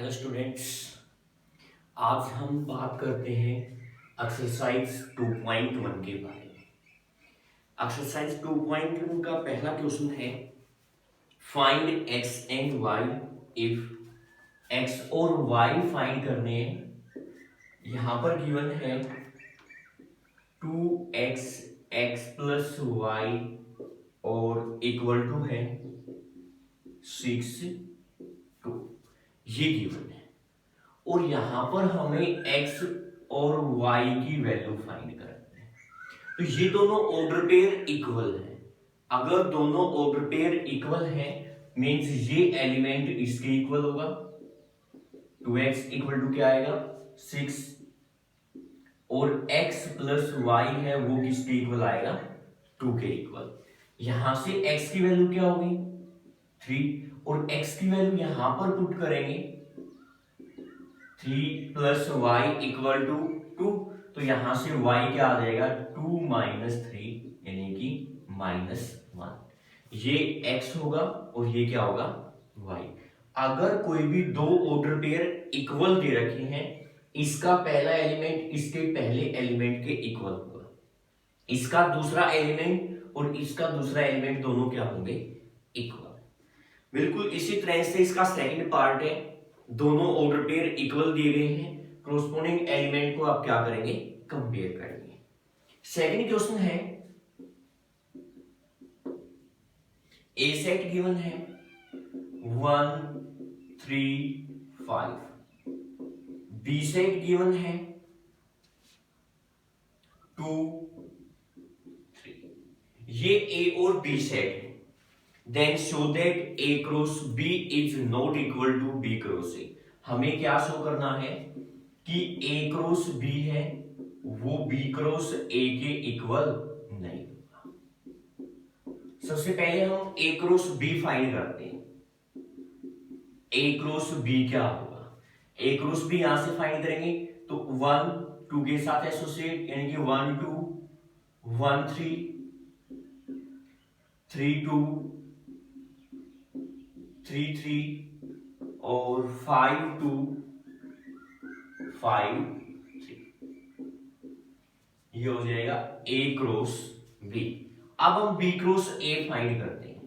Hello students. आज हम बात करते हैं एक्सरसाइज 2.1 के बारे में। एक्सरसाइज 2.1 का पहला क्वेश्चन है find x and y. If x और वाई फाइंड करने हैं, यहां पर गिवन है 2x एक्स प्लस वाई और इक्वल टू है 6 2, ये गिवन है। और यहां पर हमें x और y की वैल्यू फाइंड करनी है। तो ये दोनों ऑर्डर पेयर इक्वल है। अगर दोनों ऑर्डर पेयर इक्वल है मींस ये एलिमेंट इसके इक्वल होगा। 2x इक्वल टू क्या आएगा 6 और x प्लस y है वो किसके इक्वल आएगा 2 के इक्वल। यहां से x की वैल्यू क्या होगी 3 और x की वैल्यू यहां पर पुट करेंगे 3 प्लस वाई इक्वल टू 2। तो यहां से y क्या आ जाएगा 2 माइनस 3 यानी कि -1। ये x होगा और ये क्या होगा y। अगर कोई भी दो ऑर्डर पेयर इक्वल दे रखे हैं, इसका पहला एलिमेंट इसके पहले एलिमेंट के इक्वल होगा, इसका दूसरा एलिमेंट और इसका दूसरा एलिमेंट दोनों क्या होंगे इक्वल। बिल्कुल इसी तरह से इसका सेकंड पार्ट है, दोनों ऑर्डर पेयर इक्वल दिए गए हैं, कॉरस्पॉन्डिंग एलिमेंट को आप क्या करेंगे कंपेयर करेंगे। सेकंड क्वेश्चन है ए सेट गिवन है 1 3 5, बी सेट गिवन है 2 3। ये ए और बी सेट है। Then show that A cross B is not equal to B cross A। हमें क्या शो करना है कि A क्रॉस B है वो B क्रॉस A के इक्वल नहीं होगा। सबसे पहले हम A क्रॉस B फाइंड करते हैं। A क्रॉस B क्या होगा, A क्रॉस B यहां से फाइंड करेंगे तो 1 2 के साथ एसोसिएट यानी कि 1 2 1 3 3 2 3 3 और 5 2 5 3। ये हो जाएगा A क्रॉस B। अब हम B क्रॉस A फाइंड करते हैं।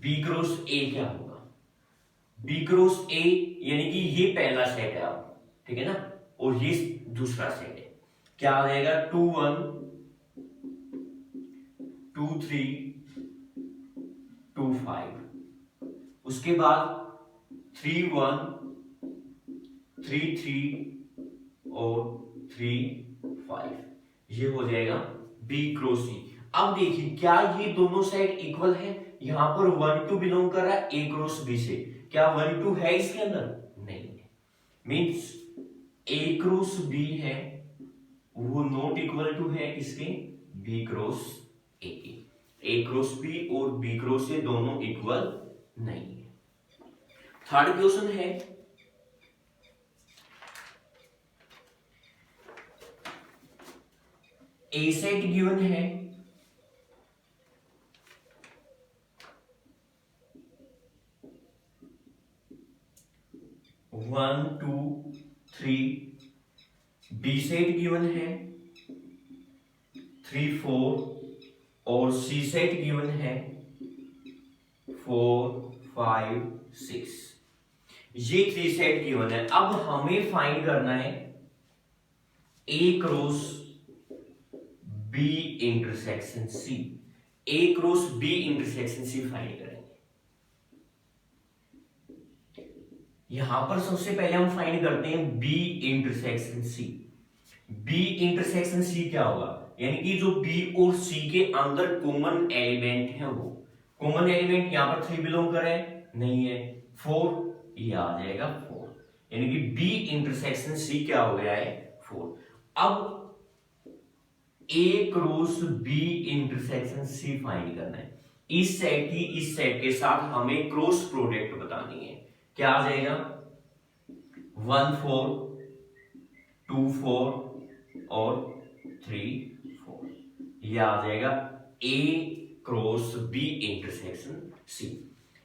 B क्रॉस A क्या होगा, B क्रॉस A यानी कि ये पहला सेट है आप, ठीक है ना, और ये दूसरा सेट है। क्या आ जाएगा 2 1 2 3 2 5। उसके बाद 3 1 3 3 और 3 5। ये हो जाएगा B क्रॉस C। अब देखिए क्या ये दोनों सेट इक्वल है। यहां पर 1 2 बिलोंग कर रहा है A क्रॉस B से, क्या 1 2 है इसके अंदर नहीं है, मींस A क्रॉस B है वो नॉट इक्वल टू है इसके B क्रॉस A के। A क्रॉस B और B क्रॉस A दोनों इक्वल नहीं है। थर्ड क्वेश्चन है ए सेट गिवन है 1 2 3, बी सेट गिवन है 3 4 और सी सेट गिवन है 4 5 6। ये 3 सेट गिवन है। अब हमें फाइंड करना है A cross B intersection C. A cross B intersection C find करेंगे। यहां पर सबसे पहले हम फाइंड करते हैं B intersection C. B intersection C क्या होगा, यानी कि जो बी और सी के अंदर कॉमन एलिमेंट है वो कॉमन एलिमेंट यहां पर 3 बिलोंग करे नहीं है 4, ये आ जाएगा 4, यानी कि बी इंटरसेक्शन सी क्या हो गया है 4। अब A cross B intersection C find करना है। इस सेट की इस सेट के साथ हमें क्रॉस प्रोडक्ट बतानी है। क्या आ जाएगा 1 4 2 4 और 3 4। ये आ जाएगा ए क्रॉस बी इंटरसेक्शन सी।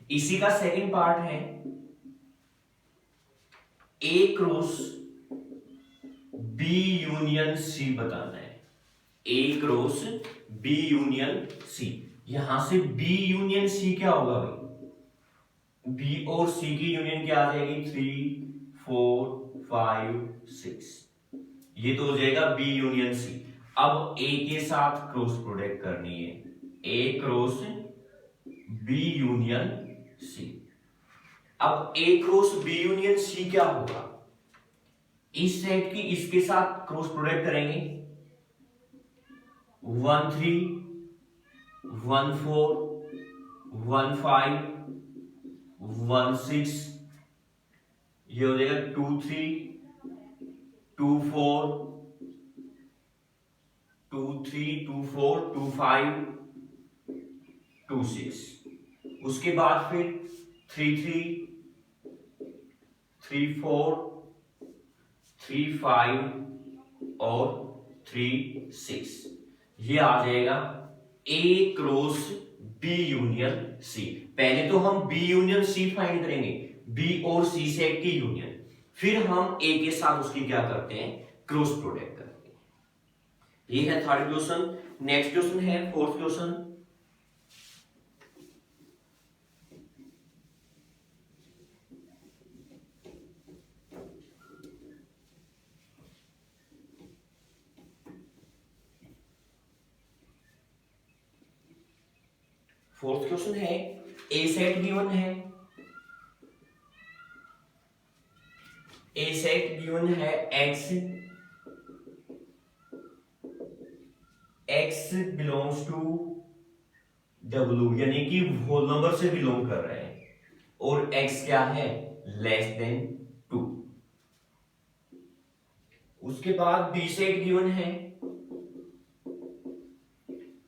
इसी का सेकंड पार्ट है ए क्रॉस बी यूनियन सी बताना है। ए क्रॉस बी यूनियन सी, यहां से बी यूनियन सी क्या होगा भाई, बी और सी की यूनियन क्या आ जाएगी, 3 4 5 6, ये तो हो जाएगा बी यूनियन सी। अब ए के साथ क्रॉस प्रोडक्ट करनी है, ए क्रॉस बी यूनियन सी। अब A cross B union C क्या होगा, इस सेट की इसके साथ क्रॉस प्रोडक्ट करेंगे, 1 3 1 4 1 5 1 6, ये हो जाएगा 2 3 2 4 2 3 2 4 2 5 2 6, उसके बाद फिर 3 3 3 4 3 5 और 3 6, ये आ जाएगा ए क्रॉस बी यूनियन सी। पहले तो हम बी यूनियन सी फाइंड करेंगे, बी और सी सेट की यूनियन, फिर हम ए के साथ उसकी क्या करते हैं, क्रॉस प्रोडक्ट करते हैं। ये है थर्ड क्वेश्चन। नेक्स्ट क्वेश्चन है फोर्थ क्वेश्चन। फोर्थ क्वेश्चन है, ए सेट गिवन है, ए सेट गिवन है x, x belongs to W, यानी कि होल नंबर से बिलोंग कर रहे हैं, और एक्स क्या है, लेस देन 2। उसके बाद बी सेट गिवन है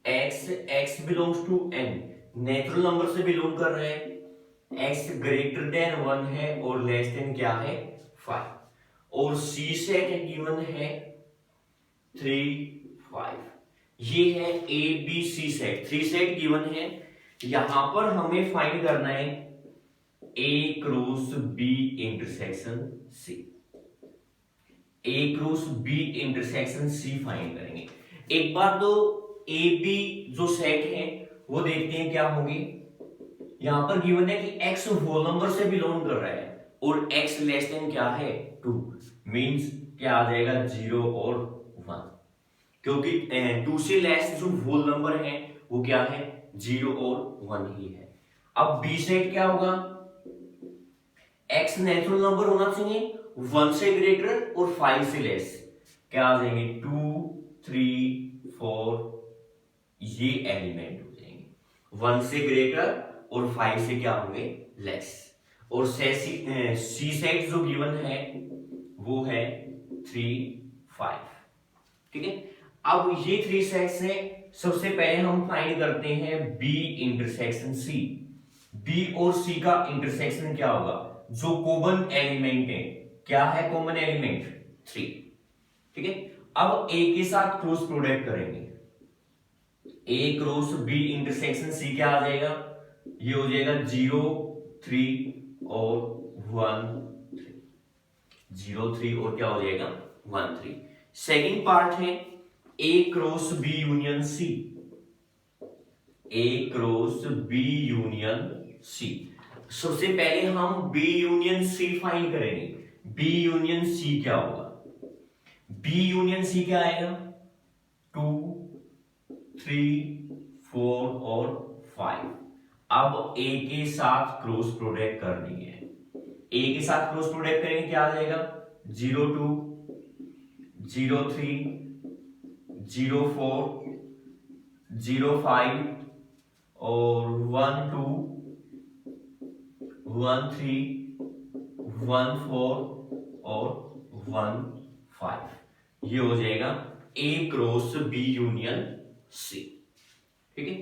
x, x belongs to N, natural number से बिलोंग कर रहे हैं, एक्स ग्रेटर देन 1 है और लेस देन क्या है, 5। और सी सेट गिवन है 3 5, ये है A B C set, 3 set given है। यहां पर हमें फाइंड करना है A cross B intersection C, A cross B intersection C find करेंगे। एक बार तो ए बी जो सेट है वो देखते हैं क्या होंगे। यहां पर गिवन है कि x होल नंबर से बिलोंग कर रहा है और x लेस देन क्या है, 2, मींस क्या आ जाएगा, 0 और 1, क्योंकि 2 से लेस जो होल नंबर है वो क्या है, 0 और 1 ही है। अब बी सेट क्या होगा, x नेचुरल नंबर होना चाहिए 1 से ग्रेटर और 5 से लेस, क्या आ जाएंगे, 2 3 4, ये एलिमेंट हो जाएंगे 1 से ग्रेटर और 5 से क्या होंगे, लेस। और सी सेट जो गिवन है वो है 3 5, ठीक है। अब ये 3 सेट्स हैं, सबसे पहले हम फाइंड करते हैं बी इंटरसेक्शन सी। बी और सी का इंटरसेक्शन क्या होगा, जो कॉमन एलिमेंट है, क्या है कॉमन एलिमेंट, 3, ठीक है। अब ए के साथ क्रॉस प्रोडक्ट करेंगे, A cross B intersection C क्या आ जाएगा, ये हो जाएगा 0 3 और 1 3, 0 3 और क्या हो जाएगा, 1 3। सेकंड पार्ट है A cross B union C, A cross B union सी। सबसे पहले हम बी यूनियन सी फाइंड करेंगे, बी यूनियन सी क्या होगा, बी यूनियन सी क्या आएगा, 2 3 4 और 5। अब ए के साथ क्रॉस प्रोडक्ट करनी है, ए के साथ क्रॉस प्रोडक्ट करेंगे क्या आ जाएगा, 0 2 0 3 0 4 0 5 और 1 2 1 3 1 4 और 1 5, ये हो जाएगा ए क्रॉस बी यूनियन सी, ठीक है।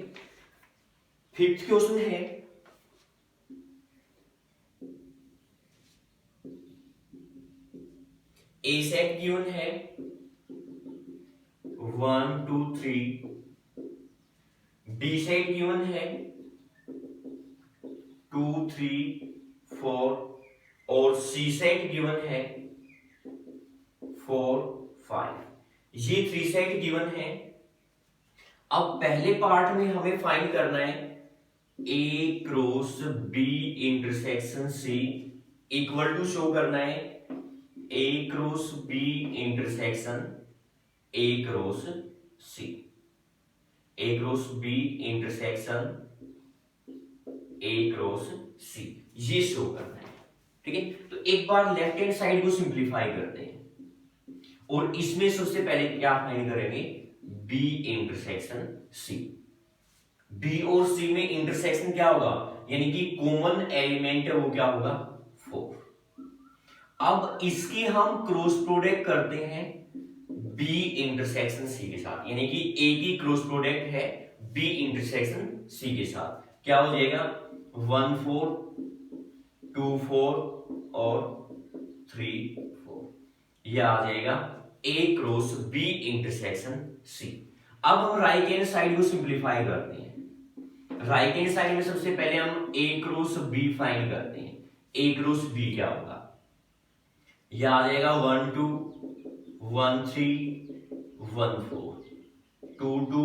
फिफ्थ क्वेश्चन है ए सेट गिवन है 1 2 3, बी सेट गिवन है 2 3 4 और सी सेट गिवन है 4 5, ये 3 सेट गिवन है। अब पहले पार्ट में हमें फाइंड करना है A cross B intersection C equal to show करना है A cross B intersection A cross C, A cross B intersection A cross C, ये शो करना है। ठीक है, तो एक बार लेफ्ट हैंड साइड को सिंप्लीफाई करते हैं और इसमें सबसे पहले क्या फाइंड करेंगे, बी इंटरसेक्शन सी। बी और सी में इंटरसेक्शन क्या होगा, यानी कि कॉमन एलिमेंट है वो क्या होगा 4। अब इसकी हम क्रॉस प्रोडक्ट करते हैं बी इंटरसेक्शन सी के साथ, यानी कि ए की क्रॉस प्रोडक्ट है बी इंटरसेक्शन सी के साथ, क्या हो जाएगा 1 4 2 4 और 3 4, यह आ जाएगा ए क्रॉस बी इंटरसेक्शन सी। अब हम राइट हैंड साइड को सिंप्लीफाई करते हैं। राइट हैंड साइड में सबसे पहले हम ए क्रॉस बी फाइंड करते हैं। ए क्रॉस बी क्या होगा, यह आ जाएगा 1 2 1 3 1 4 2 2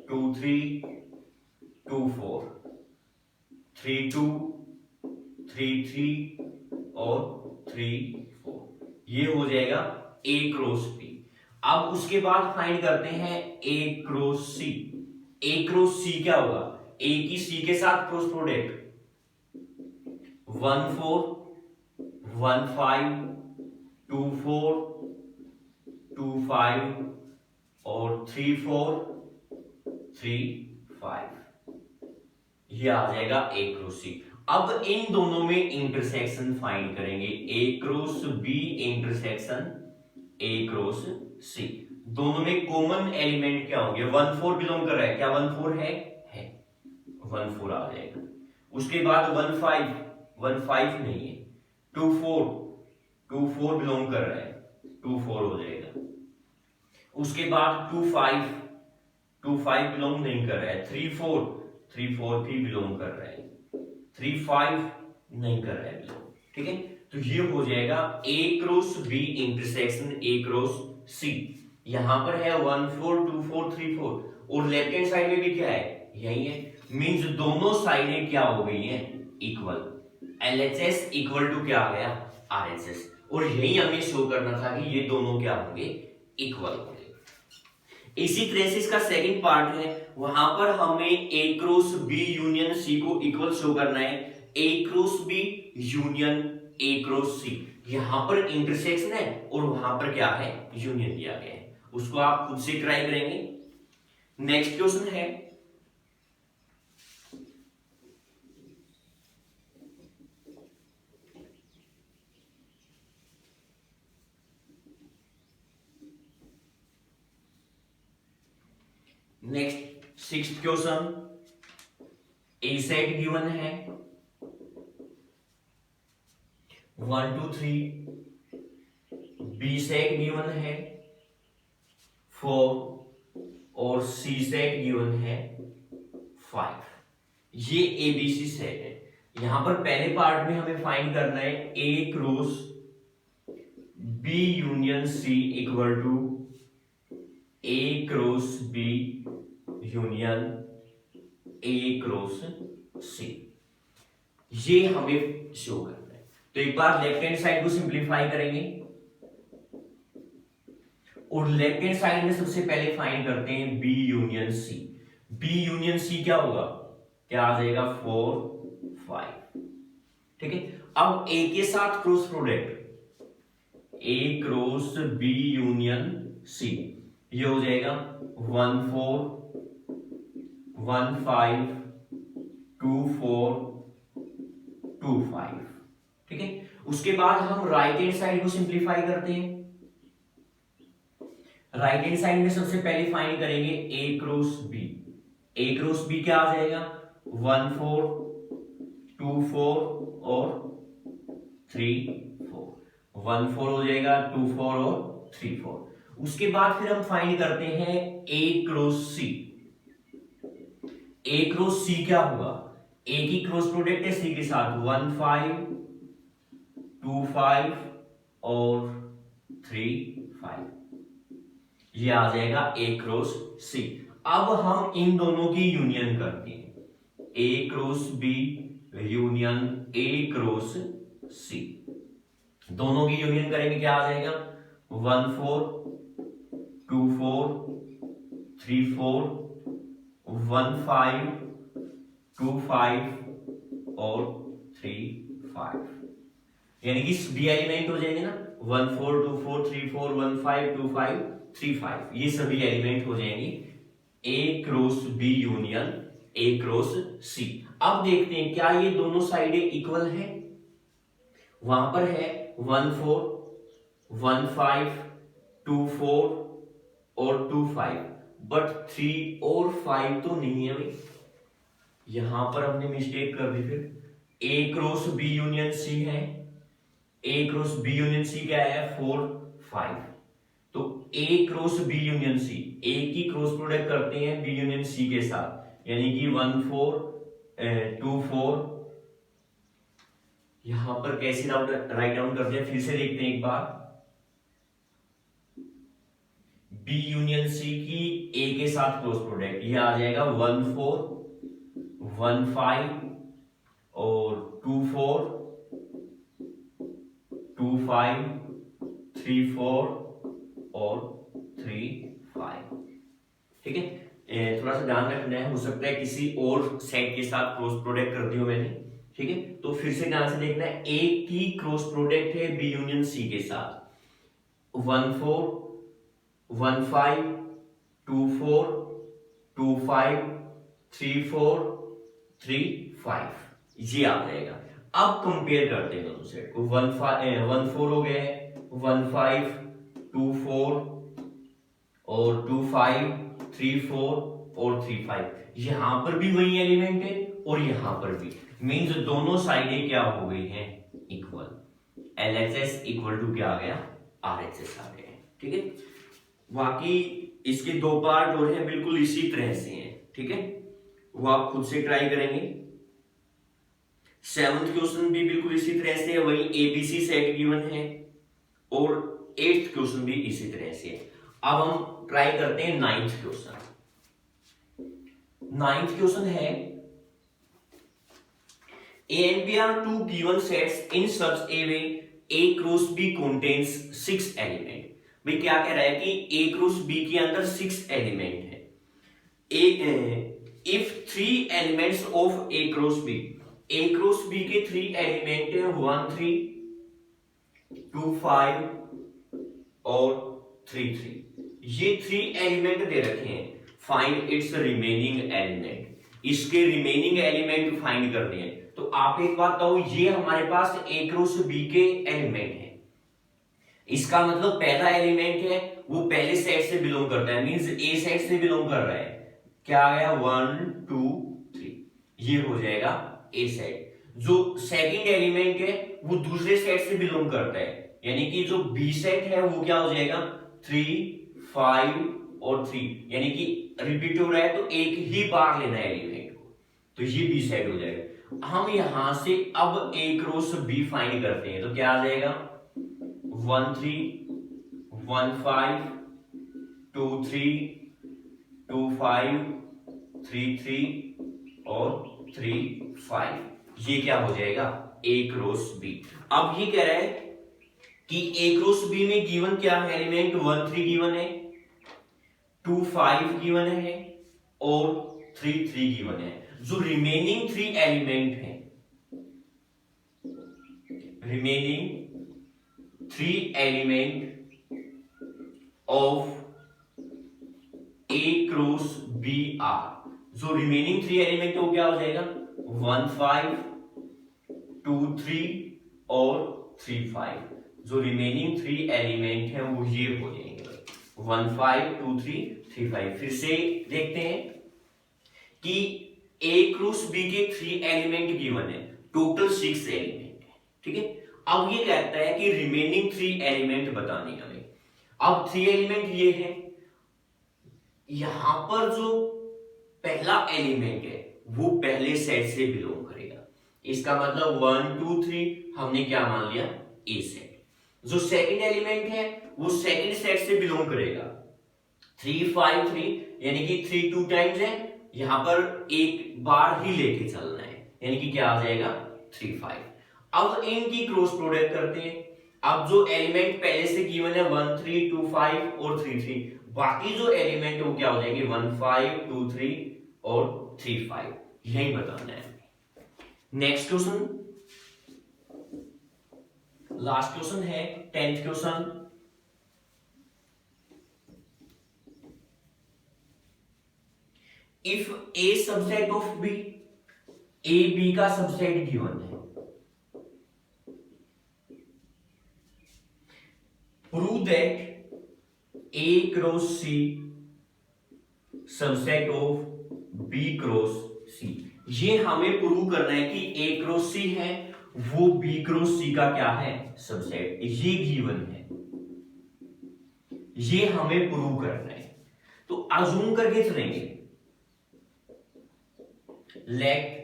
2 3 2 4 3 2 3 3 और 3 4, ये हो जाएगा ए क्रॉस बी। अब उसके बाद फाइंड करते हैं ए क्रॉस सी। ए क्रॉस सी क्या होगा, ए की सी के साथ क्रॉस प्रोडक्ट 1 4 1 5 2 4 2 5 और 3 4 3 5, ये आ जाएगा ए क्रॉस सी। अब इन दोनों में इंटरसेक्शन फाइंड करेंगे, A cross B intersection A cross C. दोनों में कॉमन एलिमेंट क्या होंगे, 1 4 बिलोंग कर रहा है, क्या 1 4 है 1 4 आ जाएगा। उसके बाद 1 5 नहीं है, 2 4 बिलोंग कर रहा है, 2 4 हो जाएगा। उसके बाद 2 5 बिलोंग नहीं कर रहा है, 3 4 भी बिलोंग कर रहा है, 3 5 नहीं कर रहा है बिलोंग। ठीक है, तो ये हो जाएगा A cross B intersection A cross C. यहां पर है 1 4 2 4 3 4 और लेफ्ट हैंड साइड में भी क्या है, यही है। मींस दोनों साइडें क्या हो गई हैं इक्वल, एलएचएस इक्वल टू क्या आ गया आरएचएस, और यही हमें शो करना था कि ये दोनों क्या होंगे इक्वल होंगे। इसी तरह से इसका सेकंड पार्ट है, वहां पर हमें A cross B union C को इक्वल शो करना है, A cross B union A cross C. यहां पर इंटरसेक्शन है और वहां पर क्या है यूनियन दिया गया है, उसको आप खुद से ट्राई करेंगे। नेक्स्ट क्वेश्चन है नेक्स्ट 6th क्वेश्चन, ए सेट गिवन है 1 2 3, बी सेट गिवन है 4 और सी सेट गिवन है 5। ये एबीसी सेट है। यहां पर पहले पार्ट में हमें फाइंड करना है A cross B union C equal to A cross B union A cross C, ये हमें शो करना है। तो एक बार लेफ्ट हैंड साइड को सिंप्लीफाई करेंगे और लेफ्ट हैंड साइड में सबसे पहले फाइंड करते हैं B union C. B union C क्या होगा, क्या आ जाएगा 4 5। ठीक है, अब ए के साथ cross product A cross B union C, ये हो जाएगा 1 4 1 5 2 4 2 5। ठीक है, उसके बाद हम राइट हैंड साइड को सिंप्लीफाई करते हैं। राइट हैंड साइड में सबसे पहले फाइंड करेंगे A cross B. A cross B क्या आ जाएगा 1 4 2 4 और 3 4, 1 4 हो जाएगा 2 4 और 3 4। उसके बाद फिर हम फाइंड करते हैं ए क्रॉस सी। ए क्रॉस सी क्या होगा, ए की क्रॉस प्रोडक्ट है सी के साथ 1 5 2 5 और 3 5, ये आ जाएगा A क्रॉस C। अब हम इन दोनों की यूनियन करते हैं, A cross B union A cross C। दोनों की यूनियन करेंगे, क्या आ जाएगा 1 4 2 4 3 4 1 5 2 5 और 3 5, यानी कि बी एलिमेंट हो जाएंगे ना 1 4 2 4 3 4 1 5 2 5 3 5, ये सभी एलिमेंट हो जाएंगे A cross B union A cross C. अब देखते हैं क्या ये दोनों साइडें इक्वल है, वहां पर है 1 4 1 5 2 4 और 2 5, बट 3 और 5 तो नहीं है भाई, यहां पर हमने मिस्टेक कर दी। फिर ए क्रॉस बी यूनियन सी है, A cross B union C क्या है 4 5, तो ए क्रॉस बी यूनियन सी, ए की क्रॉस प्रोडक्ट करते हैं बी यूनियन सी के साथ, यानी कि 1 4 2 4, यहां पर कैसे राइट डाउन करते हैं फिर से देखते हैं एक बार, बी यूनियन सी की ए के साथ क्रॉस प्रोडक्ट, ये आ जाएगा 1 4 1 5 और 2 4 2 5 3 4 और 3 5, ठीक है। थोड़ा सा ध्यान रखना है, हो सकता है किसी और सेट के साथ क्रॉस प्रोडक्ट कर दी हो मैंने, ठीक है। तो फिर से ध्यान से देखना है, ए की क्रॉस प्रोडक्ट है बी यूनियन सी के साथ 1 4 1 5 2 4 2 5 3 4 3 5, ये आ जाएगा। अब कंपेयर करते हैं दोनों सेट को, 1 4 हो गया है, 1 5 2 4 और 2 5 3 4 और 3 5, यहां पर भी वही एलिमेंट है और यहां पर भी, मींस दोनों साइडें क्या हो गई हैं इक्वल, LHS इक्वल टू क्या आ गया RHS आ गया, ठीक है। बाकी इसके दो पार्ट और हैं, बिल्कुल इसी तरह से हैं, ठीक है, वो आप खुद से ट्राई करेंगे। 7th क्वेश्चन भी बिल्कुल इसी तरह से है, वही ABC सेट गिवन है, और 8th क्वेश्चन भी इसी तरह से है। अब हम ट्राई करते हैं 9th क्वेश्चन। 9th क्वेश्चन है A and B are two given sets in such a way A cross B contains 6 element। भाई क्या कह रहा है कि A cross B के अंदर 6 एलिमेंट है, if 3 elements of A cross B, A cross B के 3 एलिमेंट है 1 3 2 5 और 3 3, ये 3 एलिमेंट दे रखे हैं, फाइंड इट्स रिमेनिंग एलिमेंट, इसके रिमेनिंग एलिमेंट फाइंड करने हैं। तो आप एक बात कहो, ये हमारे पास A क्रॉस B के एलिमेंट है, इसका मतलब पहला एलिमेंट है वो पहले सेट से बिलोंग करता है, मींस A सेट से बिलोंग कर रहा है, क्या आ गया 1 2 3, ये हो जाएगा A सेट। जो सेकंड एलिमेंट है वो दूसरे सेट से बिलोंग करता है, यानी कि जो B सेट है वो क्या हो जाएगा 3 5 और 3, यानी कि रिपीट हो रहा है तो एक ही बार लेना है एलिमेंट को, तो ये B सेट हो जाएगा। हम यहां से अब A क्रॉस B फाइंड करते हैं, तो क्या आ जाएगा 1 3 1 5 2 3 2 5 3 3 और 3 5, ये क्या हो जाएगा A क्रॉस B। अब ये कह रहा है कि A क्रॉस B में गिवन क्या है एलिमेंट, 1 3 गिवन है, 2 5 गिवन है और 3 3 गिवन है। जो रिमेनिंग 3 एलिमेंट है, remaining 3 element of A cross B are, जो रिमेनिंग 3 एलिमेंट है वो क्या हो जाएगा 1 5 2 3 और 3 5, जो रिमेनिंग 3 एलिमेंट है वो ये हो जाएंगे 1 5 2 3 3 5। फिर से देखते हैं कि A क्रॉस B के 3 एलिमेंट गिवन है, टोटल 6 एलिमेंट है, ठीक है। अब ये कहता है कि रिमेनिंग 3 एलिमेंट बताने हमें। अब 3 एलिमेंट ये है, यहां पर जो पहला एलिमेंट है वो पहले सेट से बिलोंग करेगा, इसका मतलब 1 2 3 हमने क्या मान लिया ए सेट। जो सेकंड एलिमेंट है वो सेकंड सेट से बिलोंग करेगा। 3 5 3 यानी कि 3 2 टाइम्स है, यहां पर एक बार ही लेके चलना है, यानी कि क्या आ जाएगा 3 5। अब इनकी क्रॉस प्रोडक्ट करते हैं। अब जो एलिमेंट पहले से गिवन है 1 3 2 5 और 3 3, बाकी जो एलिमेंट है वो क्या हो जाएंगे 1 5 2 3 और 3 5, यही बताना है। नेक्स्ट क्वेश्चन, लास्ट क्वेश्चन है 10th question. If A subset of B, A B का सबसेट गिवन है, prove that A cross C subset of B cross C. ये हमें प्रूव करना है कि ए क्रॉस सी है वो बी क्रॉस सी का क्या है सबसेट, ये गिवन है, ये हमें प्रूव करना है। तो अज्यूम करके चलेंगे, let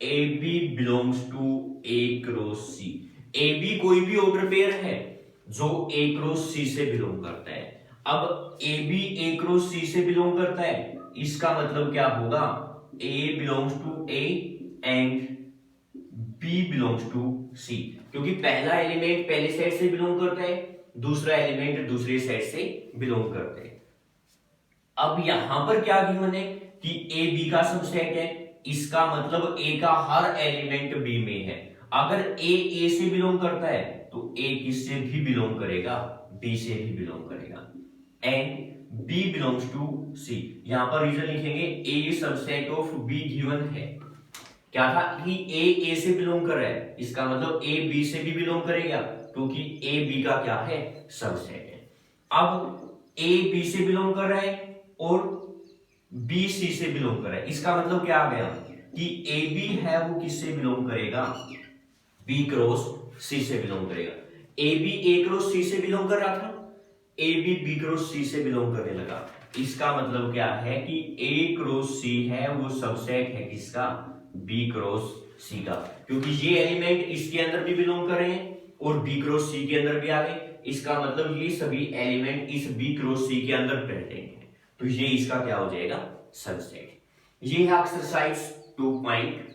a b belongs to A cross C. A b कोई भी ऑर्डर पेयर है जो ए क्रॉस सी से बिलोंग करता है। अब ए बी ए क्रॉस सी से बिलोंग करता है, इसका मतलब क्या होगा A belongs to A and B belongs to C, क्योंकि पहला एलिमेंट पहले सेट से बिलोंग करता है, दूसरा एलिमेंट दूसरे सेट से बिलोंग करता है। अब यहां पर क्या गिवन है कि ए बी का सबसेट है, इसका मतलब ए का हर एलिमेंट बी में है। अगर ए से बिलोंग करता है तो ए किससे भी बिलोंग करेगा, बी से भी बिलोंग करेगा। एंड बी बिलोंग्स टू सी, यहां पर रीजन लिखेंगे ए सबसेट ऑफ बी गिवन है। क्या था कि ए से बिलोंग कर रहा है, इसका मतलब ए बी से भी बिलोंग करेगा, क्योंकि ए बी का क्या है सबसेट है। अब ए बी से बिलोंग कर रहा है और बी सी से बिलोंग कर रहा है, इसका मतलब क्या आ गया कि ए बी है वो किससे बिलोंग करेगा, बी क्रॉस सी से बिलोंग करेगा। ए बी ए क्रॉस सी से बिलोंग कर रहा था, ए बी बी क्रॉस सी से बिलोंग करने लगा, इसका मतलब क्या है कि ए क्रॉस सी है वो सबसेट है किसका, बी क्रॉस सी का, क्योंकि ये एलिमेंट इसके अंदर भी बिलोंग कर रहे हैं और बी क्रॉस सी के अंदर भी आ गए, इसका मतलब ये सभी एलिमेंट इस बी क्रॉस सी के अंदर प्रेजेंट है, तो ये इसका क्या हो जाएगा सबसेट। ये है एक्सरसाइज 2.1।